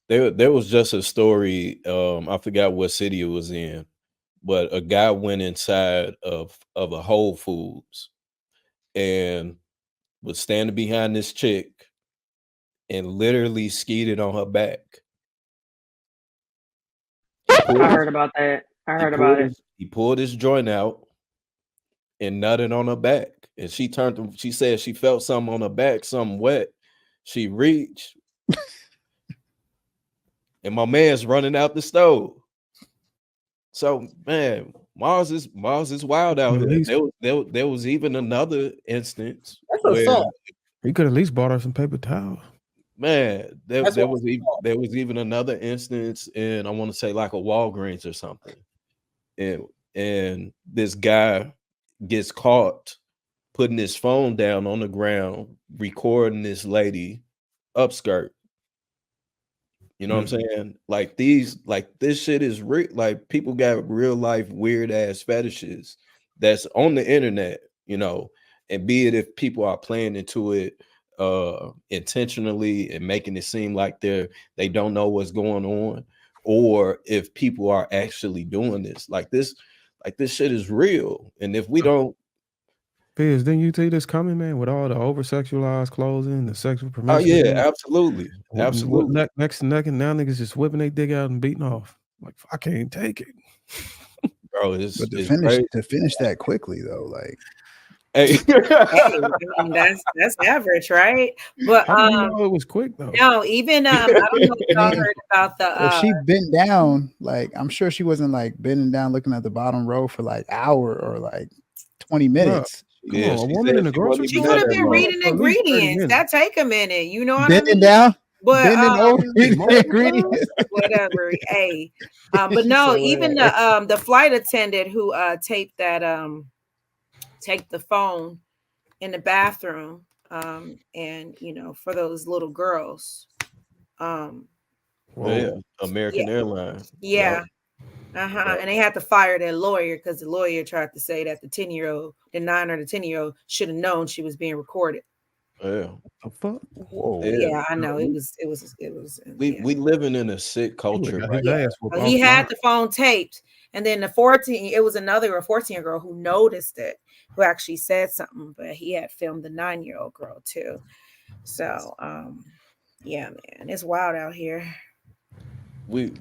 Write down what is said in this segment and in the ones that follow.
There was just a story. I forgot what city it was in, but a guy went inside of a Whole Foods and was standing behind this chick and literally skeeted on her back. I heard about that. I heard about it. He pulled his joint out and nutted on her back. And she said she felt something on her back, something wet. She reached, and my man's running out the stove. So man, Mars is wild out here. There was even another instance where he could at least bought her some paper towels. Man, there was even another instance in, I want to say, like a Walgreens or something, and this guy gets caught putting his phone down on the ground, recording this lady upskirt. You know what I'm saying? Like this shit is real. Like people got real life weird ass fetishes that's on the internet, you know, and be it if people are playing into it intentionally and making it seem like they don't know what's going on, or if people are actually doing this. Like this shit is real. And if we don't, Fizz, didn't you see this coming, man, with all the over sexualized clothing, the sexual oh promiscuity? yeah, absolutely. Next to nothing, now niggas just whipping their dick out and beating off. Like, I can't take it. Bro, but to finish that quickly though, like, hey, I mean, that's average, right? But how do you know it was quick though? No, even I don't know if y'all heard about the. If she bent down, like I'm sure she wasn't like bending down looking at the bottom row for like hour or like 20 minutes. Come on, a woman in the grocery She store. could have been reading ingredients. That take a minute, you know what I mean? Bending down, but bending over reading ingredients. Whatever. Hey, but no, even the flight attendant who taped the phone in the bathroom, and you know, for those little girls, American Airlines, yeah. And they had to fire their lawyer because the lawyer tried to say that the 10-year-old, the 9 or the 10-year-old should have known she was being recorded. Yeah. Fuck. Whoa. Yeah, I know. It was. We living in a sick culture. Right? He had the phone taped, and then the 14. It was another 14-year-old girl who noticed it, who actually said something, but he had filmed the 9-year-old girl too. So, yeah, man, it's wild out here. We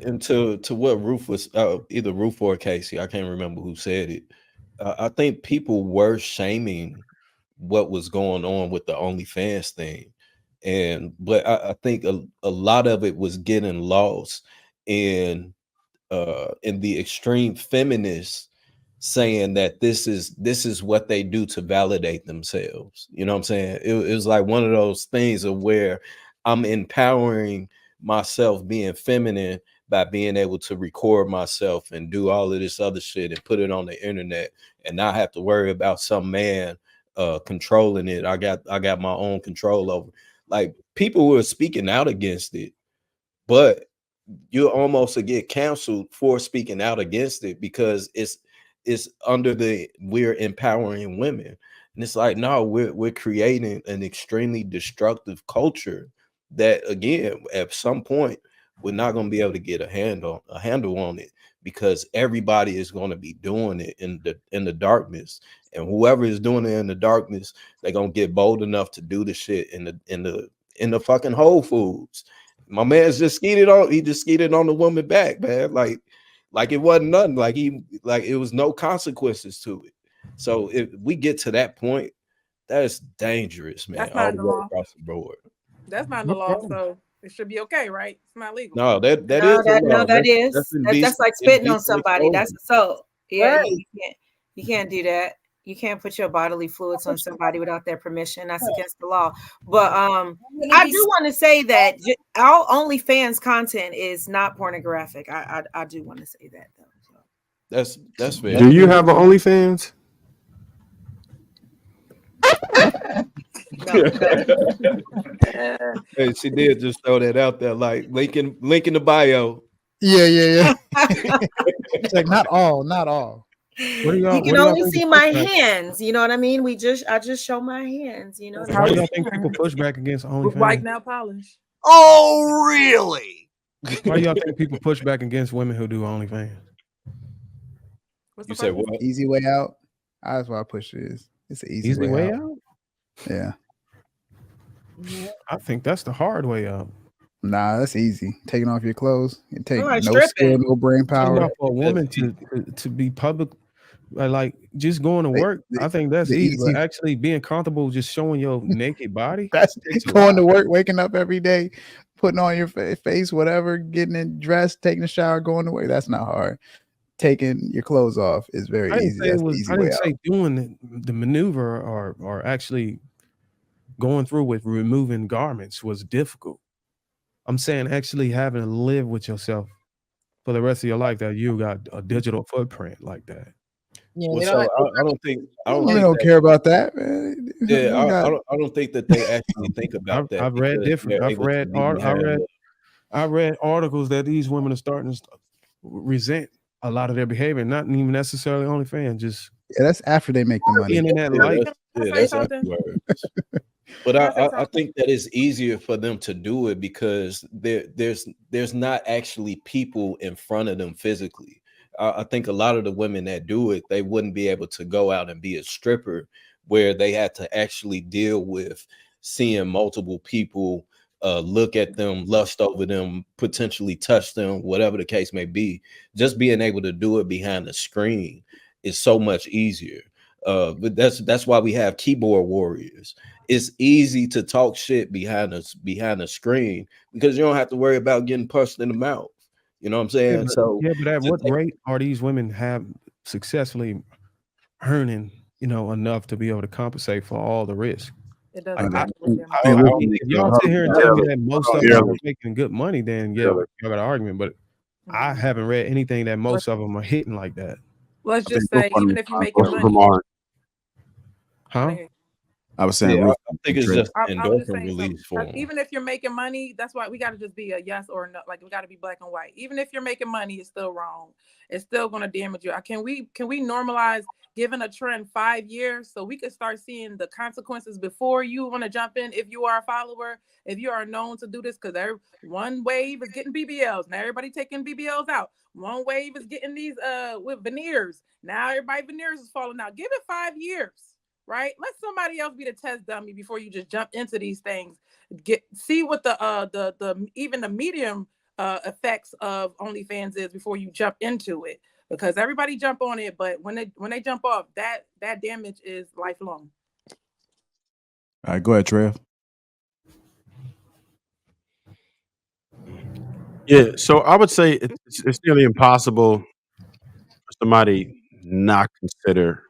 and to what Ruth was either Ruth or Casey, I can't remember who said it. I think people were shaming what was going on with the OnlyFans thing, but I think a lot of it was getting lost in the extreme feminists saying that this is what they do to validate themselves. You know what I'm saying? It was like one of those things of where I'm empowering myself being feminine by being able to record myself and do all of this other shit and put it on the internet and not have to worry about some man controlling it. I got my own control over. Like people were speaking out against it, but you almost get canceled for speaking out against it because it's under we're empowering women. And it's like, no, we're creating an extremely destructive culture that, again, at some point we're not going to be able to get a handle on it because everybody is going to be doing it in the darkness, and whoever is doing it in the darkness, they're going to get bold enough to do the shit in the fucking Whole Foods. My man's just skeeted on the woman back, man. Like it wasn't nothing. Like it was no consequences to it. So if we get to that point, that's dangerous, man. That's not the law. Across the board. That's not the law, so it should be okay, right? It's not legal. No, that is. That's like spitting on somebody. That's assault. Yeah, you can't do that. You can't put your bodily fluids on somebody without their permission. That's against the law. But I do want to say that our OnlyFans content is not pornographic. I do want to say that though. So. That's fair. Do you have an OnlyFans? Hey, she did just throw that out there, like link in the bio. Yeah. It's like not all. You can only see my hands. You know what I mean? I just show my hands. You know. How do y'all think people push back against OnlyFans? White nail polish. Oh, really? Why y'all think people push back against women who do OnlyFans? What's You the said question? what? Easy way out. That's why I push it is. It's an easy way out. Yeah. I think that's the hard way out. Nah, that's easy. Taking off your clothes. It take like no skill, stripping. no brain Talking power. about for a woman to be public, like just going to work. I think that's the easy, easy- but actually being comfortable just showing your naked body. That's takes a going lot. to work, waking up every day, putting on your face, whatever, getting it dressed, taking a shower, going to work. That's not hard. Taking your clothes off is very I didn't easy. say it That's the was. easy I way didn't out. say doing the maneuver or actually going through with removing garments was difficult. I'm saying actually having to live with yourself for the rest of your life, that you got a digital footprint like that. Yeah, Well, they so don't. I don't think Women don't care about that, man. Yeah, We got- I don't think that they actually think about that. I've read because different. they're able to be behind I read articles that these women are starting to resent a lot of their behavior, not even necessarily OnlyFans, just yeah, that's after they make the money. internet Yeah, life. that's something? afterwards. But Can I say I something? think that it's easier for them to do it because there's not actually people in front of them physically. I think a lot of the women that do it, they wouldn't be able to go out and be a stripper where they had to actually deal with seeing multiple people look at them, lust over them, potentially touch them, whatever the case may be. Just being able to do it behind the screen is so much easier. But that's why we have keyboard warriors. It's easy to talk shit behind a screen because you don't have to worry about getting punched in the mouth. You know what I'm saying? But at what rate are these women have successfully earning, enough to be able to compensate for all the risk? It doesn't I, matter what their I money mean, is. if y'all sit here and tell me that most of them are making good money, then yeah, y'all got an argument. But I haven't read anything that most of them are hitting like that. Let's just say, even if you're making money, Huh? I was saying, I think it's just I was just endorphin saying release for them. even if you're making money, that's why we got to just be a yes or no. Like we got to be black and white. Even if you're making money, it's still wrong. It's still going to damage you. Can we normalize giving a trend 5 years so we could start seeing the consequences before you want to jump in? If you are a follower, if you are known to do this, because one wave is getting BBLs. Now everybody taking BBLs out. One wave is getting these with veneers. Now everybody veneers is falling out. Give it 5 years. Right? Let somebody else be the test dummy before you just jump into these things. See what the even the medium effects of OnlyFans is before you jump into it. Because everybody jump on it, but when they jump off, that damage is lifelong. All right, go ahead, Trev. Yeah, so I would say it's nearly impossible for somebody not consider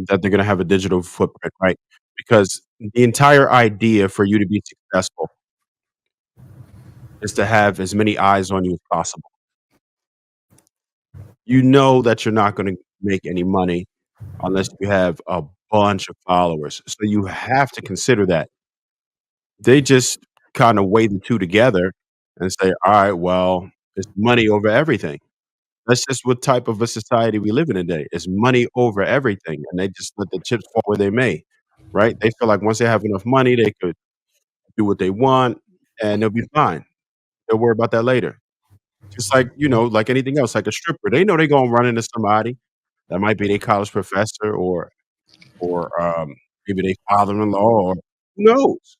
that they're going to have a digital footprint, right? Because the entire idea for you to be successful is to have as many eyes on you as possible. You know that you're not going to make any money unless you have a bunch of followers. So you have to consider that. They just kind of weigh the two together and say, all right, well, it's money over everything. That's just what type of a society we live in today. It's money over everything. And they just let the chips fall where they may, right? They feel like once they have enough money, they could do what they want and they'll be fine. They'll worry about that later. Just like, like anything else, like a stripper. They know they're going to run into somebody that might be their college professor or maybe their father-in-law or who knows.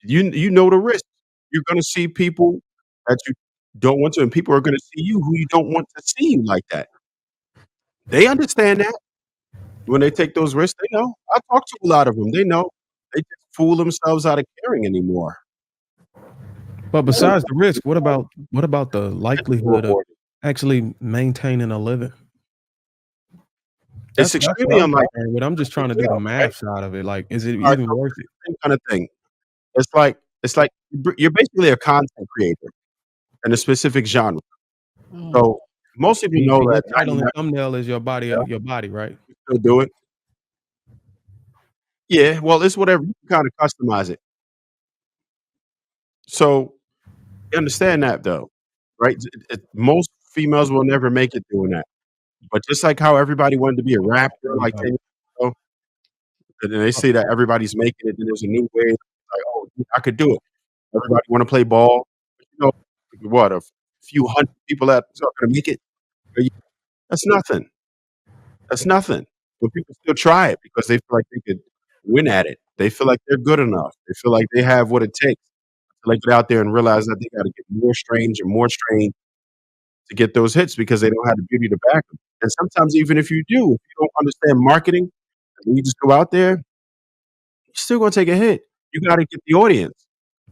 You know the risk. You're going to see people that you don't want to, and people are going to see you who you don't want to see you like that. They understand that when they take those risks. They know. I talk to a lot of them. They know. They just fool themselves out of caring anymore. But besides the risk, what about the likelihood of actually maintaining a living? It's extremely unlikely. But I'm just trying to do the math side of it. Like, is it All right, even so worth it? same kind of thing. It's like you're basically a content creator in a specific genre. So most people know Your that title and thumbnail is your body, right? you still do it. Yeah, well, it's whatever. You can kind of customize it. So you understand that though, right? Most females will never make it doing that. But just like how everybody wanted to be a rapper like 10 years ago, and then they see that everybody's making it, and there's a new way, like, oh, I could do it. Everybody want to play ball. But you know, what, a few hundred people that are going to make it? That's nothing. That's nothing. But people still try it because they feel like they could win at it. They feel like they're good enough. They feel like they have what it takes to like get out there and realize that they got to get more strained to get those hits because they don't have the beauty to back them. And sometimes even if you don't understand marketing, and you just go out there, you're still going to take a hit. You got to get the audience.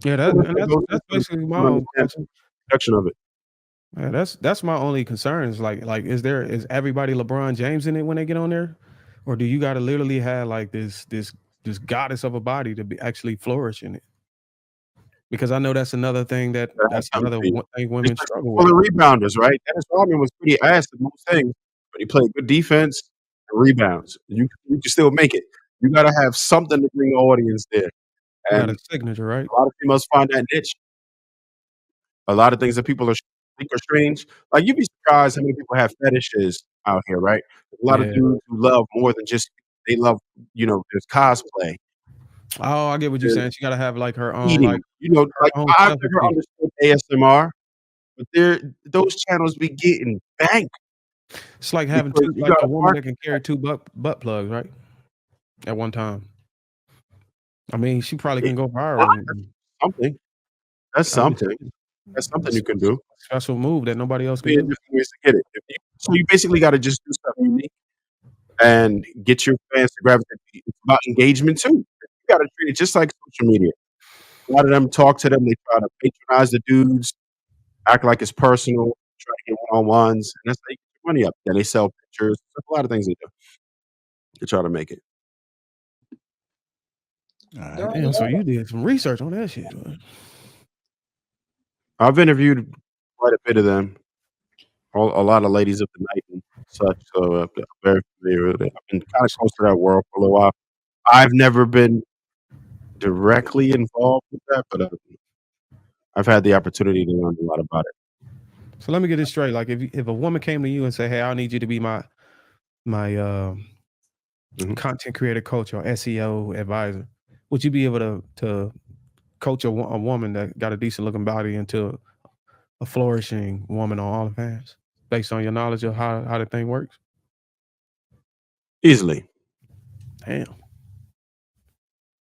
Yeah, that's basically my own question. Production of it. Yeah, that's my only concern is like is everybody LeBron James in it when they get on there, or do you got to literally have like this goddess of a body to be actually flourish in it? Because I know that's another thing that's another thing women struggle with. Well, the rebounders, right? Dennis Rodman was pretty ass at most things, but he played good defense and rebounds. You can still make it. You got to have something to bring the audience there. You And got a signature, right? a lot of females find that niche. A lot of things that people think are strange. Like you'd be surprised how many people have fetishes out here, right? There's a lot of dudes who love more than just they love. There's cosplay. Oh, I get what you're saying. She got to have like her own, Eating. like I've never understood ASMR, but those channels be getting banked. It's like having a woman that can carry 2 butt plugs, right? At one time. I mean, she probably can go viral. Something. That's something. That's something you can do. Special move that nobody else can do. Different ways to get it. So you basically got to just do stuff unique and get your fans to gravitate. It's about engagement too. You got to treat it just like social media. A lot of them talk to them. They try to patronize the dudes, act like it's personal, try to get one-on-ones, and that's how you get your money up. Then they sell pictures. There's a lot of things they do to try to make it. All right. Damn, so you did some research on that shit, man. I've interviewed quite a bit of them. A lot of ladies of the night and such. So I'm very familiar with it. I've been kind of close to that world for a little while. I've never been directly involved with that, but I've had the opportunity to learn a lot about it. So let me get this straight. Like if a woman came to you and say, "Hey, I need you to be my content creator coach or SEO advisor," would you be able to coach a woman that got a decent looking body into a flourishing woman on OnlyFans based on your knowledge of how the thing works? Easily. Damn.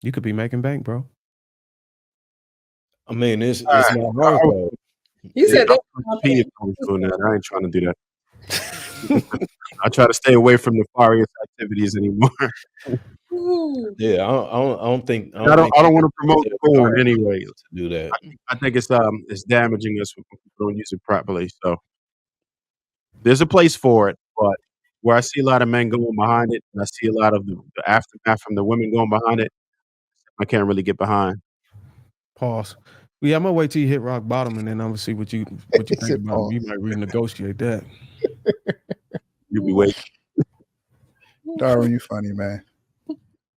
You could be making bank, bro. I mean, it's not hard though. You said that. I ain't trying to do that. I try to stay away from nefarious activities anymore. Yeah, I don't think I don't want to promote porn anyway. To do that, I think it's damaging us when people don't use it properly. So there's a place for it, but where I see a lot of men going behind it, and I see a lot of the aftermath from the women going behind it, I can't really get behind. Pause. Yeah, I'm gonna wait till you hit rock bottom, and then I'm gonna see what you think about. You might renegotiate that. You'll be waiting. Darwin, you funny, man.